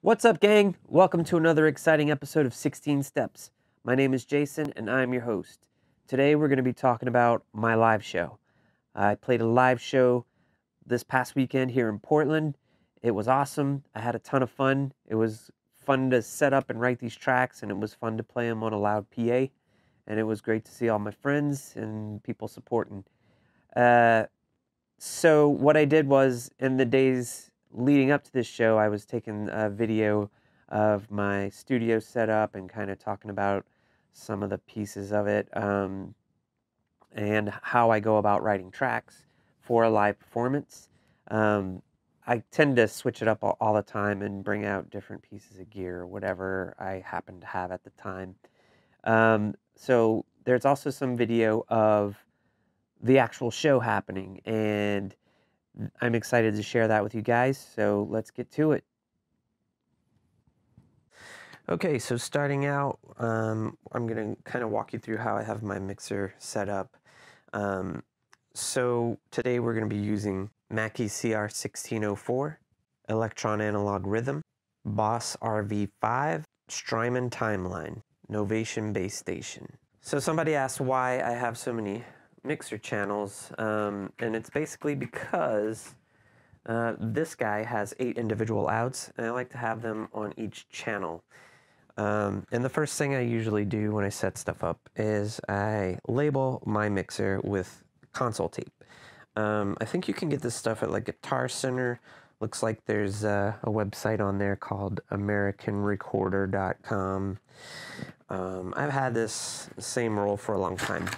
What's up, gang? Welcome to another exciting episode of 16 Steps. My name is Jason, and I'm your host. Today, we're going to be talking about my live show. I played a live show this past weekend here in Portland. It was awesome. I had a ton of fun. It was fun to set up and write these tracks, and it was fun to play them on a loud PA. And it was great to see all my friends and people supporting. So what I did was, in the days leading up to this show, I was taking a video of my studio setup and kind of talking about some of the pieces of it, and how I go about writing tracks for a live performance. I tend to switch it up all the time and bring out different pieces of gear or whatever I happen to have at the time. So there's also some video of the actual show happening, and I'm excited to share that with you guys, so let's get to it. Okay, so starting out, I'm going to kind of walk you through how I have my mixer set up. So today we're going to be using Mackie CR1604, Electron Analog Rhythm, Boss RV5, Strymon Timeline, Novation Bass Station. So somebody asked why I have so many mixer channels, and it's basically because this guy has 8 individual outs, and I like to have them on each channel. And the first thing I usually do when I set stuff up is I label my mixer with console tape. I think you can get this stuff at like Guitar Center. Looks like there's a website on there called AmericanRecorder.com. I've had this same roll for a long time.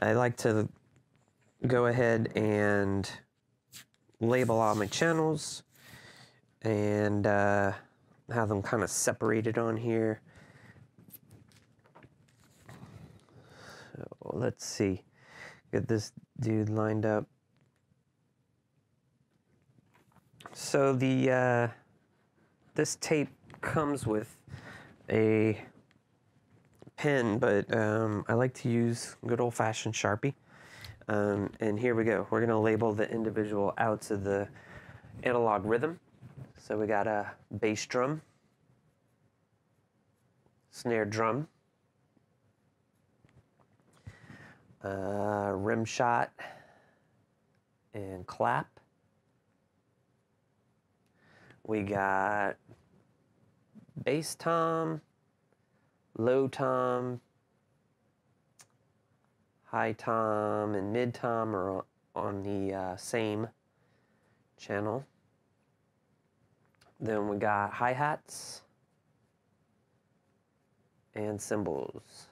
I like to go ahead and label all my channels and have them kind of separated on here. So let's see, get this dude lined up. So the this tape comes with a pen, but I like to use good old-fashioned Sharpie. And here we go. We're going to label the individual outs of the analog rhythm. So we got a bass drum, snare drum, rim shot, and clap. We got bass tom, low tom, high tom, and mid tom are on the same channel. Then we got hi-hats and cymbals.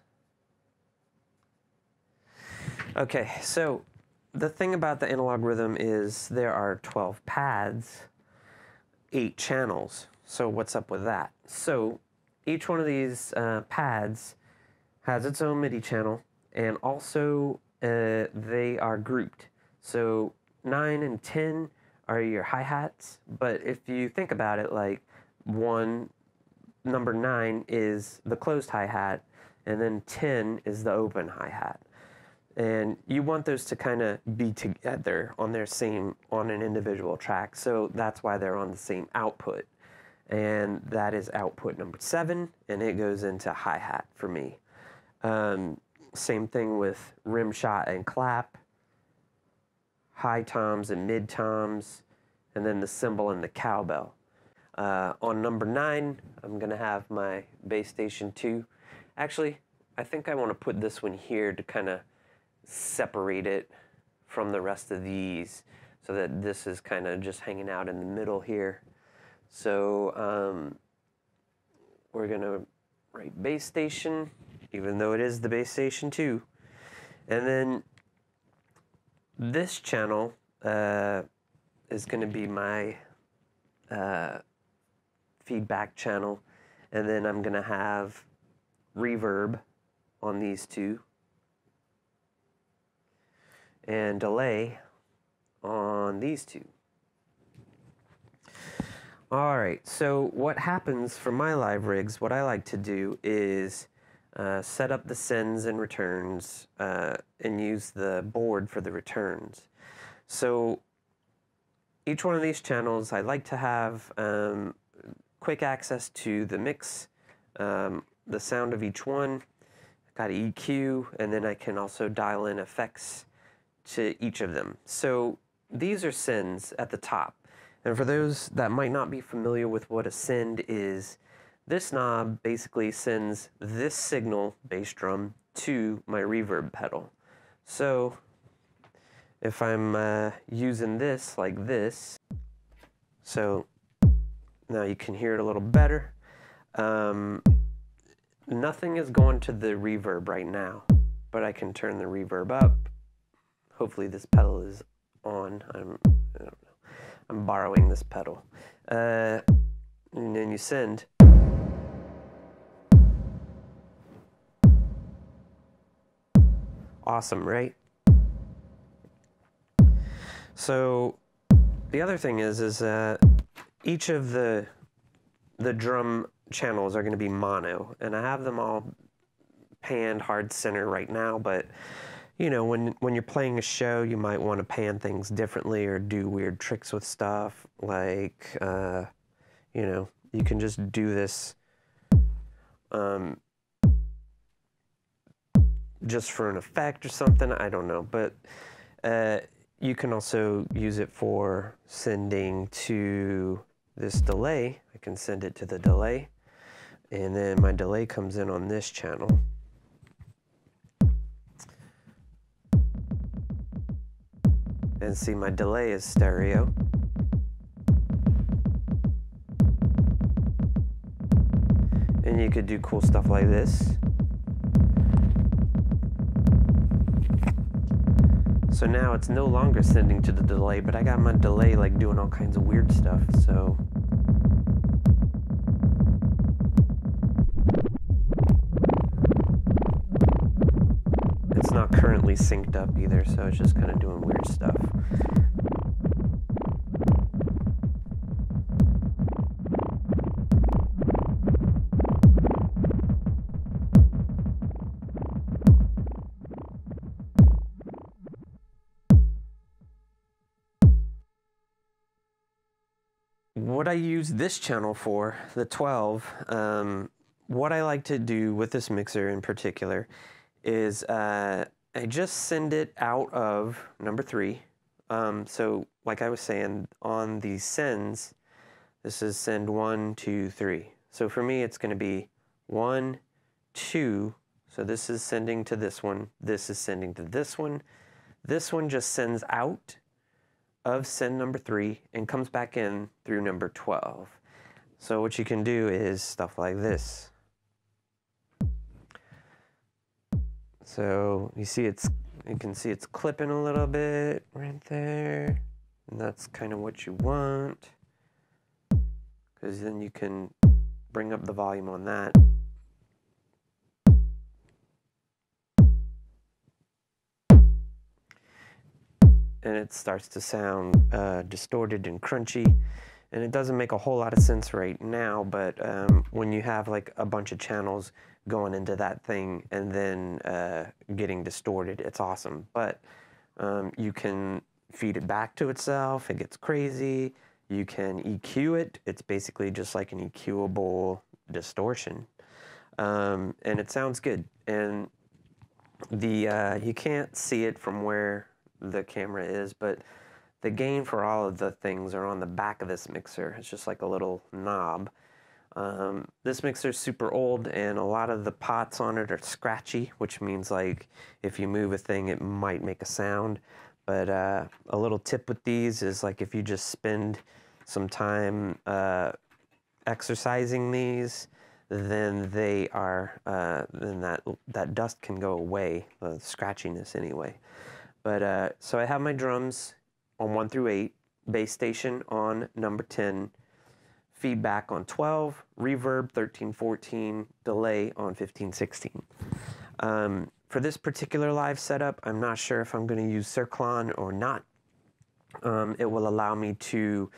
Okay, so the thing about the analog rhythm is there are 12 pads, 8 channels. So what's up with that? So each one of these pads has its own MIDI channel, and also they are grouped. So 9 and 10 are your hi-hats, but if you think about it, like number 9 is the closed hi-hat, and then 10 is the open hi-hat. And you want those to kind of be together on an individual track, so that's why they're on the same output. And that is output number 7, and it goes into hi-hat for me. Same thing with rim shot and clap, high toms and mid toms, and then the cymbal and the cowbell. On number 9, I'm going to have my bass station 2. Actually, I think I want to put this one here to kind of separate it from the rest of these, so that this is kind of just hanging out in the middle here. So we're going to write bass station, even though it is the bass station 2. And then this channel is going to be my feedback channel, and then I'm going to have reverb on these 2 and delay on these 2. Alright, so what happens for my live rigs, what I like to do is set up the sends and returns and use the board for the returns. So each one of these channels, I like to have quick access to the mix, the sound of each one. Got EQ, and then I can also dial in effects to each of them. So these are sends at the top. And for those that might not be familiar with what a send is, this knob basically sends this signal, bass drum, to my reverb pedal. So if I'm using this like this, so now you can hear it a little better. Nothing is going to the reverb right now, but I can turn the reverb up. Hopefully this pedal is on. I don't know. I'm borrowing this pedal. And then you send. Awesome, right? So the other thing is each of the drum channels are going to be mono, and I have them all panned hard center right now, but you know, when you're playing a show, you might want to pan things differently or do weird tricks with stuff, like you know, you can just do this just for an effect or something, I don't know, but you can also use it for sending to this delay. I can send it to the delay, and then my delay comes in on this channel. And see, my delay is stereo. And you could do cool stuff like this. So now it's no longer sending to the delay, but I got my delay like doing all kinds of weird stuff, so. It's not currently synced up either, so it's just kind of doing weird stuff. What I use this channel for, the 12, what I like to do with this mixer in particular is I just send it out of number 3. So like I was saying, on these sends, this is send 1, 2, 3. So for me, it's going to be 1, 2. So this is sending to this one. This is sending to this one. This one just sends out of send number 3 and comes back in through number 12. So what you can do is stuff like this. So you can see it's clipping a little bit right there, and that's kind of what you want, because then you can bring up the volume on that. And it starts to sound distorted and crunchy, and it doesn't make a whole lot of sense right now, but when you have like a bunch of channels going into that thing and then getting distorted, it's awesome. But you can feed it back to itself, it gets crazy. You can EQ it. It's basically just like an EQable distortion, and it sounds good. And the you can't see it from where the camera is, but the gain for all of the things are on the back of this mixer. It's just like a little knob. This mixer is super old, and a lot of the pots on it are scratchy, which means like if you move a thing, it might make a sound. But a little tip with these is like if you just spend some time exercising these, then they are then that dust can go away, the scratchiness anyway. But so I have my drums on 1 through 8, bass station on number 10, feedback on 12, reverb 13, 14, delay on 15, 16. For this particular live setup, I'm not sure if I'm going to use Circlon or not. It will allow me to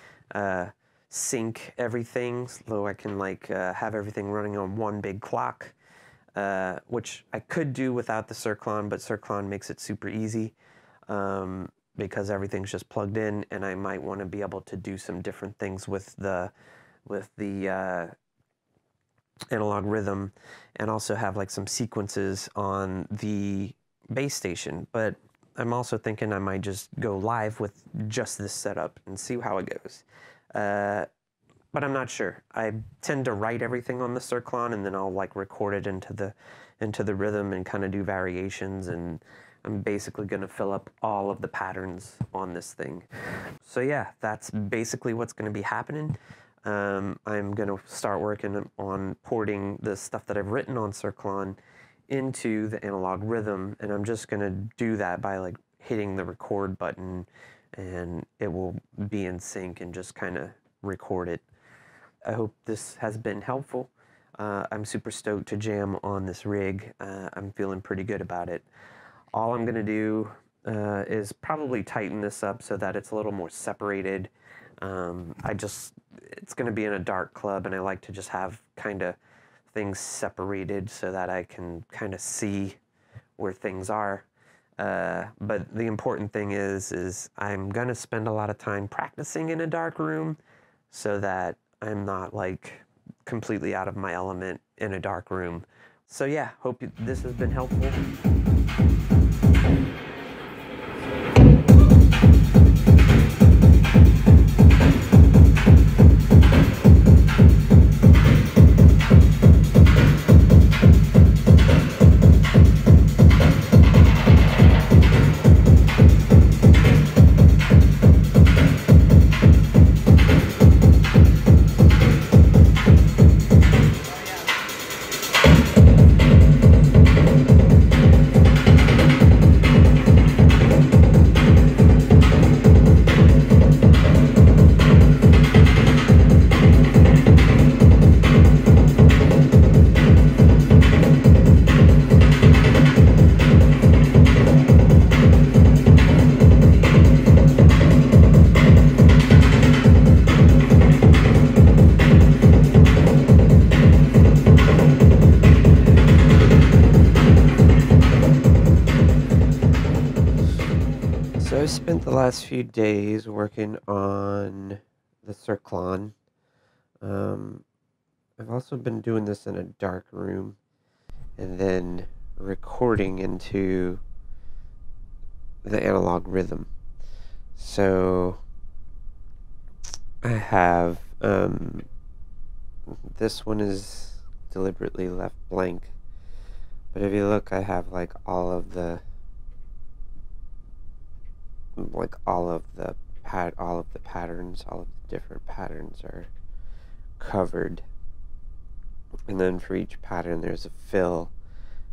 sync everything, so I can like have everything running on one big clock, which I could do without the Circlon, but Circlon makes it super easy. because everything's just plugged in, and I might want to be able to do some different things with the analog rhythm, and also have like some sequences on the base station. But I'm also thinking I might just go live with just this setup and see how it goes. But I'm not sure. I tend to write everything on the Circlon, and then I'll like record it into the rhythm and kind of do variations, and I'm basically going to fill up all of the patterns on this thing. So yeah, that's basically what's going to be happening. I'm going to start working on porting the stuff that I've written on Circlon into the analog rhythm, and I'm just going to do that by like hitting the record button, and it will be in sync and just kind of record it. I hope this has been helpful. I'm super stoked to jam on this rig. I'm feeling pretty good about it. All I'm going to do is probably tighten this up so that it's a little more separated. It's going to be in a dark club, and I like to just have kind of things separated so that I can kind of see where things are. But the important thing is I'm going to spend a lot of time practicing in a dark room so that I'm not like completely out of my element in a dark room. So yeah, hope this has been helpful. So I spent the last few days working on the Circlon. I've also been doing this in a dark room and then recording into the analog rhythm. So I have this one is deliberately left blank, but if you look, I have like all of the patterns, all of the different patterns are covered. And then for each pattern there's a fill,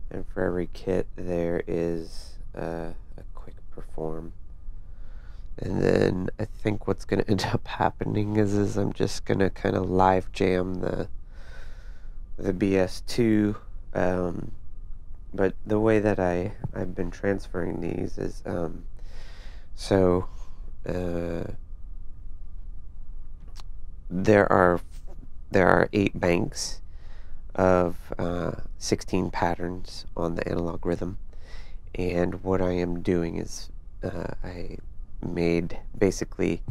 and for every kit there is a quick perform. And then I think what's going to end up happening is I'm just going to kind of live jam the BS2. But the way that I've been transferring these is there are 8 banks of 16 patterns on the analog rhythm, and what I am doing is I made basically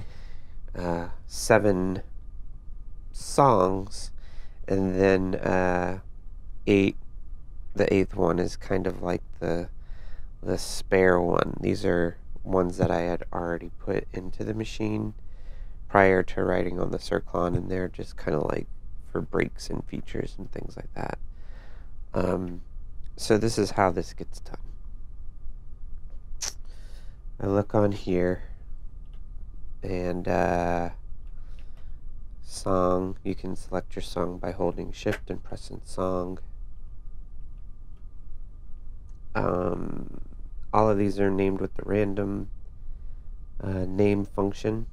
7 songs, and then the 8th one is kind of like the spare one. These are ones that I had already put into the machine prior to writing on the Circlon, and they're just kind of like for breaks and features and things like that. So this is how this gets done. I look on here, and song, you can select your song by holding shift and pressing song. All of these are named with the random name function.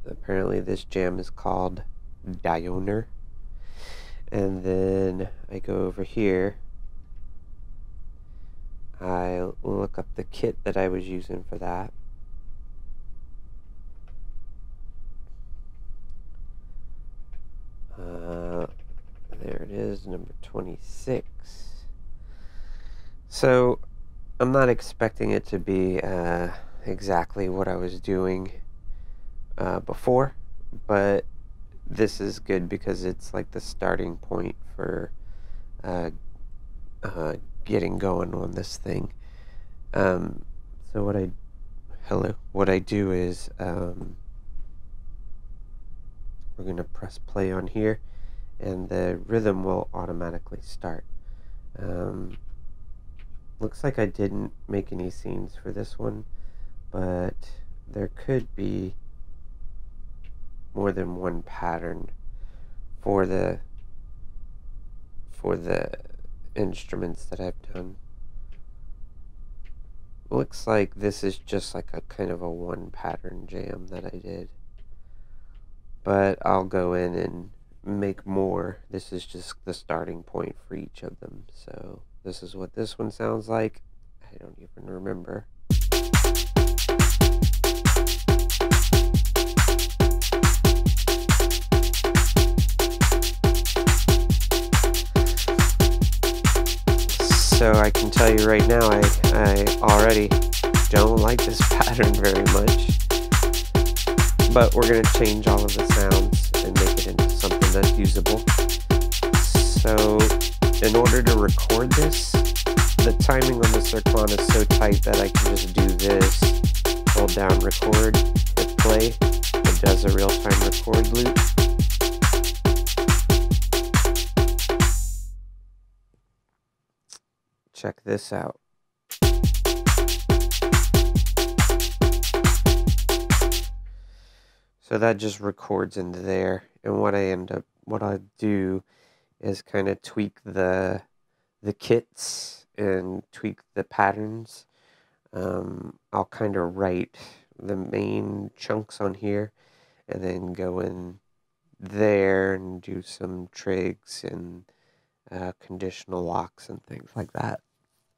Apparently this jam is called Dioner. And then I go over here, I look up the kit that I was using for that. There it is, number 26. So I'm not expecting it to be exactly what I was doing before, but this is good because it's like the starting point for uh, getting going on this thing. So what I do is we're going to press play on here, and the rhythm will automatically start. Looks like I didn't make any scenes for this one, but there could be more than one pattern for the instruments that I've done. Looks like this is just like a kind of a one pattern jam that I did, but I'll go in and make more. This is just the starting point for each of them. So this is what this one sounds like. I don't even remember. So I can tell you right now, I already don't like this pattern very much. But we're going to change all of the sounds and make it into something that's usable. So in order to record this, the timing on the Circlon is so tight that I can just do this, hold down record, hit play, it does a real-time record loop. Check this out. So that just records into there, and what I do is kind of tweak the kits and tweak the patterns. I'll kind of write the main chunks on here, and then go in there and do some trigs and conditional locks and things like that.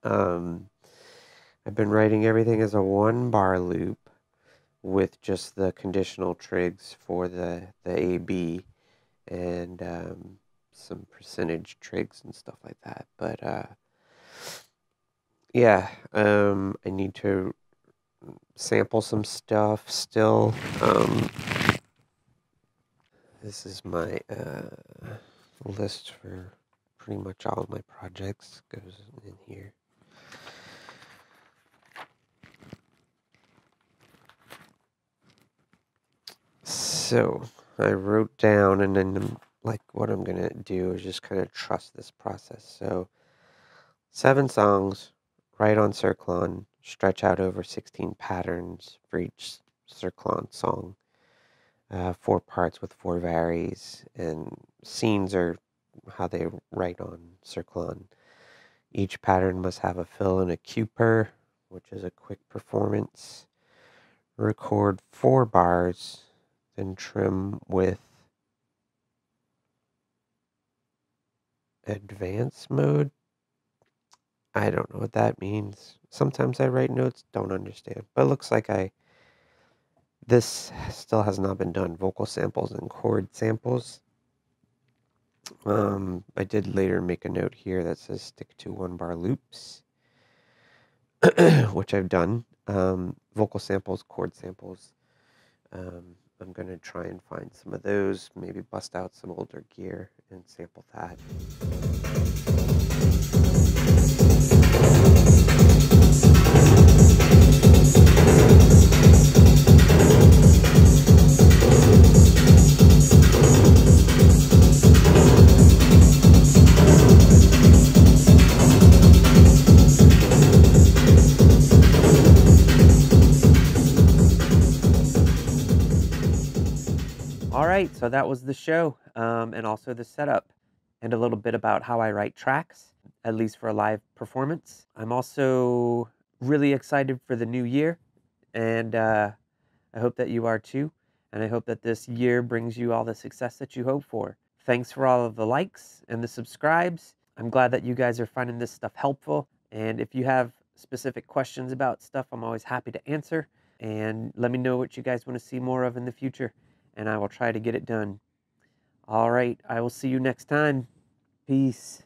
I've been writing everything as a 1-bar loop with just the conditional trigs for the AB and some percentage trigs and stuff like that. But yeah, I need to sample some stuff still. This is my list for pretty much all of my projects. Goes in here. So I wrote down, and then like what I'm gonna do is just kind of trust this process. So 7 songs, write on Circlon, stretch out over 16 patterns for each Circlon song. 4 parts with 4 varies, and scenes are how they write on Circlon. Each pattern must have a fill and a cuper, which is a quick performance. Record 4 bars, then trim with advanced mode. I don't know what that means. Sometimes I write notes, don't understand. But it looks like this still has not been done. Vocal samples and chord samples. I did later make a note here that says stick to 1-bar loops, which I've done. Vocal samples, chord samples. I'm going to try and find some of those, maybe bust out some older gear and sample that. All right, so that was the show, and also the setup, and a little bit about how I write tracks, at least for a live performance. I'm also really excited for the new year, and I hope that you are too, and I hope that this year brings you all the success that you hope for. Thanks for all of the likes and the subscribes. I'm glad that you guys are finding this stuff helpful, and if you have specific questions about stuff, I'm always happy to answer, and let me know what you guys want to see more of in the future, and I will try to get it done. All right, I will see you next time. Peace.